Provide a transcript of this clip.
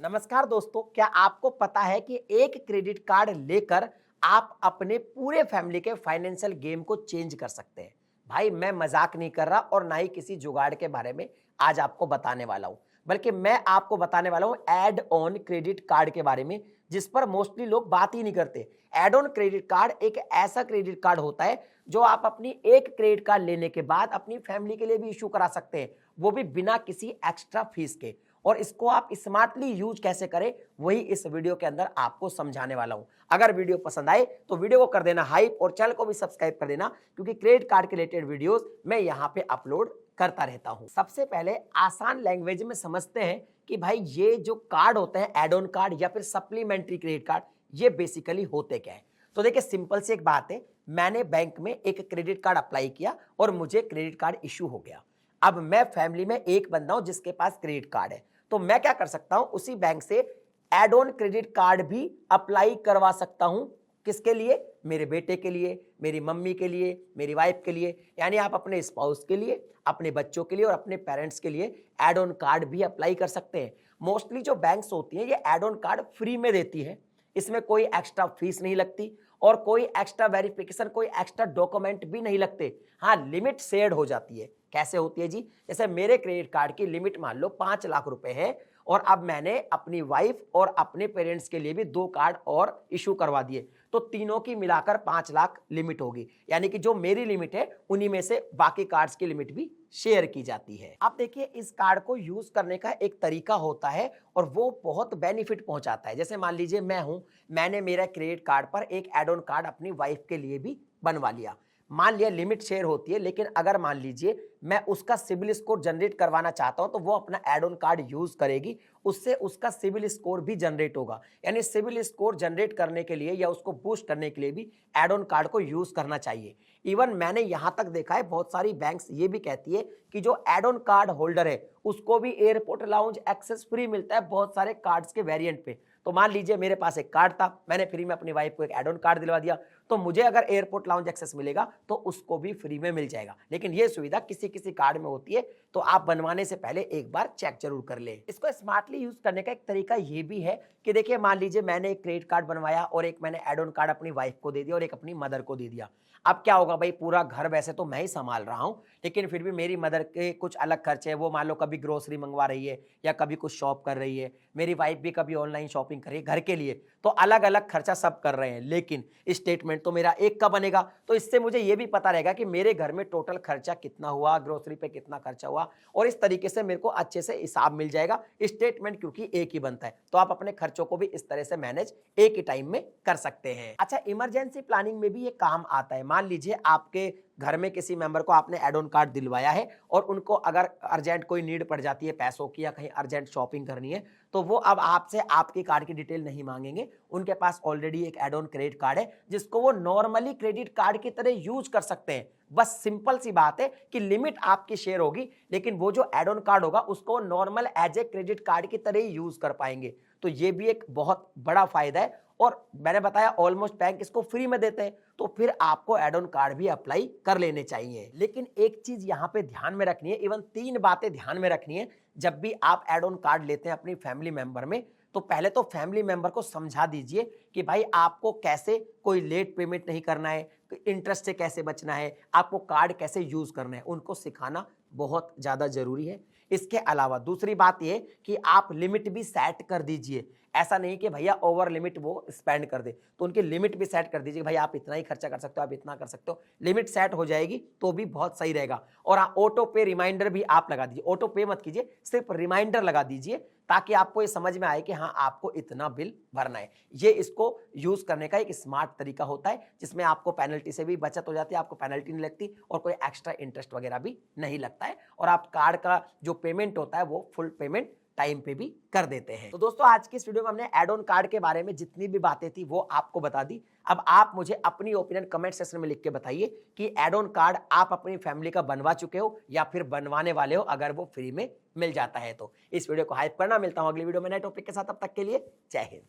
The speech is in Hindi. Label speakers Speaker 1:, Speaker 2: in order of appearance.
Speaker 1: नमस्कार दोस्तों, क्या आपको पता है कि एक क्रेडिट कार्ड लेकर आप अपने पूरे फैमिली के फाइनेंशियल गेम को चेंज कर सकते हैं। भाई मैं मजाक नहीं कर रहा और ना ही किसी जुगाड़ के बारे में आज आपको बताने वाला हूं, बल्कि मैं आपको बताने वाला हूं एड ऑन क्रेडिट कार्ड के बारे में, जिस पर मोस्टली लोग बात ही नहीं करते। एड ऑन क्रेडिट कार्ड एक ऐसा क्रेडिट कार्ड होता है जो आप अपनी एक क्रेडिट कार्ड लेने के बाद अपनी फैमिली के लिए भी इशू करा सकते हैं, वो भी बिना किसी एक्स्ट्रा फीस के। और इसको आप स्मार्टली यूज कैसे करें वही इस वीडियो के अंदर आपको समझाने वाला हूं। अगर वीडियो पसंद आए तो वीडियो को कर देना हाइप और चैनल को भी सब्सक्राइब कर देना, क्योंकि क्रेडिट कार्ड के रिलेटेड वीडियोस मैं यहां पे अपलोड करता रहता हूं। सबसे पहले आसान लैंग्वेज में समझते हैं कि भाई ये जो कार्ड होते हैं एड ऑन कार्ड या फिर सप्लीमेंट्री क्रेडिट कार्ड, ये बेसिकली होते क्या है। तो देखिए सिंपल सी एक बात है, मैंने बैंक में एक क्रेडिट कार्ड अप्लाई किया और मुझे क्रेडिट कार्ड इशू हो गया। अब मैं फैमिली में एक बंदा हूं जिसके पास क्रेडिट कार्ड है, तो मैं क्या कर सकता हूं, उसी बैंक से एड ऑन क्रेडिट कार्ड भी अप्लाई करवा सकता हूं। किसके लिए? मेरे बेटे के लिए, मेरी मम्मी के लिए, मेरी वाइफ के लिए, यानी आप अपने स्पाउस के लिए, अपने बच्चों के लिए और अपने पेरेंट्स के लिए एड ऑन कार्ड भी अप्लाई कर सकते हैं। मोस्टली जो बैंक्स होती हैं ये एड ऑन कार्ड फ्री में देती है, इसमें कोई एक्स्ट्रा फीस नहीं लगती और कोई एक्स्ट्रा वेरिफिकेशन, कोई एक्स्ट्रा डॉक्यूमेंट भी नहीं लगते। हाँ, लिमिट शेयर्ड हो जाती है। कैसे होती है जी? जैसे मेरे क्रेडिट कार्ड की लिमिट मान लो 5 लाख रुपए है और अब मैंने अपनी वाइफ और अपने पेरेंट्स के लिए भी 2 कार्ड और इशू करवा दिए, तो तीनों की मिलाकर 5 लाख लिमिट होगी। यानी कि जो मेरी लिमिट है उन्हीं में से बाकी कार्ड्स की लिमिट भी शेयर की जाती है। अब देखिए इस कार्ड को यूज करने का एक तरीका होता है और वो बहुत बेनिफिट पहुंचाता है। जैसे मान लीजिए मैंने मेरा क्रेडिट कार्ड पर एक एड ऑन कार्ड अपनी वाइफ के लिए भी बनवा लिया। मान लिया लिमिट शेयर होती है, लेकिन अगर मान लीजिए मैं उसका सिबिल स्कोर जनरेट करवाना चाहता हूं तो वो अपना एड ऑन कार्ड यूज करेगी, उससे उसका सिबिल स्कोर भी जनरेट होगा। यानी सिबिल स्कोर जनरेट करने के लिए या उसको बूस्ट करने के लिए भी एड ऑन कार्ड को यूज करना चाहिए। इवन मैंने यहां तक देखा है बहुत सारी बैंक्स ये भी कहती है कि जो एड ऑन कार्ड होल्डर है उसको भी एयरपोर्ट लाउंज एक्सेस फ्री मिलता है बहुत सारे कार्ड्स के वेरिएंट पे। तो मान लीजिए मेरे पास एक कार्ड था, मैंने फ्री में अपनी वाइफ को एक एड ऑन कार्ड दिलवा दिया, तो मुझे अगर एयरपोर्ट लाउंज एक्सेस मिलेगा तो उसको भी फ्री में मिल जाएगा। लेकिन ये सुविधा किसी किसी कार्ड में होती है, तो आप बनवाने से पहले एक बार चेक जरूर कर ले। इसको स्मार्टली यूज करने का एक तरीका ये भी है कि देखिए मान लीजिए मैंने एक क्रेडिट कार्ड बनवाया और एक मैंने एड ऑन कार्ड अपनी वाइफ को दे दिया और एक अपनी मदर को दे दिया। अब क्या होगा भाई, पूरा घर वैसे तो मैं ही संभाल रहा हूं, लेकिन फिर भी मेरी मदर के कुछ अलग खर्चे हैं। वो मान लो कभी ग्रोसरी मंगवा रही है या कभी कुछ शॉप कर रही है, मेरी वाइफ भी कभी ऑनलाइन शॉपिंग कर रही है घर के लिए, तो अलग अलग खर्चा सब कर रहे हैं। लेकिन स्टेटमेंट तो मेरा एक का बनेगा, तो इससे मुझे ये भी पता रहेगा कि मेरे घर में टोटल खर्चा कितना हुआ, ग्रोसरी पे कितना खर्चा हुआ, और इस तरीके से मेरे को अच्छे से हिसाब मिल जाएगा। स्टेटमेंट क्योंकि एक ही बनता है, तो आप अपने खर्चों को भी इस तरह से मैनेज एक ही टाइम में कर सकते हैं। अच्छा, इमरजेंसी प्लानिंग में भी ये काम आता है। मान लीजिए आपके घर में किसी मेंबर को आपने एड ऑन कार्ड दिलवाया है और उनको अगर अर्जेंट कोई नीड पड़ जाती है पैसों की या कहीं अर्जेंट शॉपिंग करनी है, तो वो अब आपसे आपकी कार्ड की डिटेल नहीं मांगेंगे। उनके पास ऑलरेडी एक एड ऑन क्रेडिट कार्ड है जिसको वो नॉर्मली क्रेडिट कार्ड की तरह यूज कर सकते हैं। बस सिंपल सी बात है कि लिमिट आपकी शेयर होगी, लेकिन वो जो एड ऑन कार्ड होगा उसको normal as a credit card की तरह ही यूज कर पाएंगे। तो ये भी एक बहुत बड़ा फायदा है, और मैंने बताया ऑलमोस्ट बैंक इसको फ्री में देते हैं, तो फिर आपको एड ऑन कार्ड भी अप्लाई कर लेने चाहिए। लेकिन एक चीज यहां पे ध्यान में रखनी है, इवन 3 बातें ध्यान में रखनी है। जब भी आप एड ऑन कार्ड लेते हैं अपनी फैमिली मेंबर में, तो पहले तो फैमिली मेंबर को समझा दीजिए कि भाई आपको कैसे कोई लेट पेमेंट नहीं करना है, इंटरेस्ट से कैसे बचना है, आपको कार्ड कैसे यूज करना है, उनको सिखाना बहुत ज्यादा जरूरी है। इसके अलावा दूसरी बात यह कि आप लिमिट भी सेट कर दीजिए। ऐसा नहीं कि भैया ओवर लिमिट वो स्पेंड कर दे, तो उनकी लिमिट भी सेट कर दीजिए। भाई आप इतना ही खर्चा कर सकते हो, आप इतना कर सकते हो, लिमिट सेट हो जाएगी तो भी बहुत सही रहेगा। और ऑटो पे रिमाइंडर भी आप लगा दीजिए। ऑटो पे मत कीजिए, सिर्फ रिमाइंडर लगा दीजिए, ताकि आपको ये समझ में आए कि हाँ आपको इतना बिल भरना है। ये इसको यूज करने का एक स्मार्ट तरीका होता है, जिसमें आपको पेनल्टी से भी बचत हो जाती है, आपको पेनल्टी नहीं लगती और कोई एक्स्ट्रा इंटरेस्ट वगैरह भी नहीं लगता है, और आप कार्ड का जो पेमेंट होता है वो फुल पेमेंट टाइम पे भी कर देते हैं। तो दोस्तों आज की इस वीडियो में हमने एड ऑन कार्ड के बारे में जितनी भी बातें थी वो आपको बता दी। अब आप मुझे अपनी ओपिनियन कमेंट सेक्शन में लिख के बताइए कि एड ऑन कार्ड आप अपनी फैमिली का बनवा चुके हो या फिर बनवाने वाले हो, अगर वो फ्री में मिल जाता है तो। इस वीडियो को हाइप करना। मिलता हूं अगली वीडियो में नए टॉपिक के साथ, तब तक के लिए जय हिंद।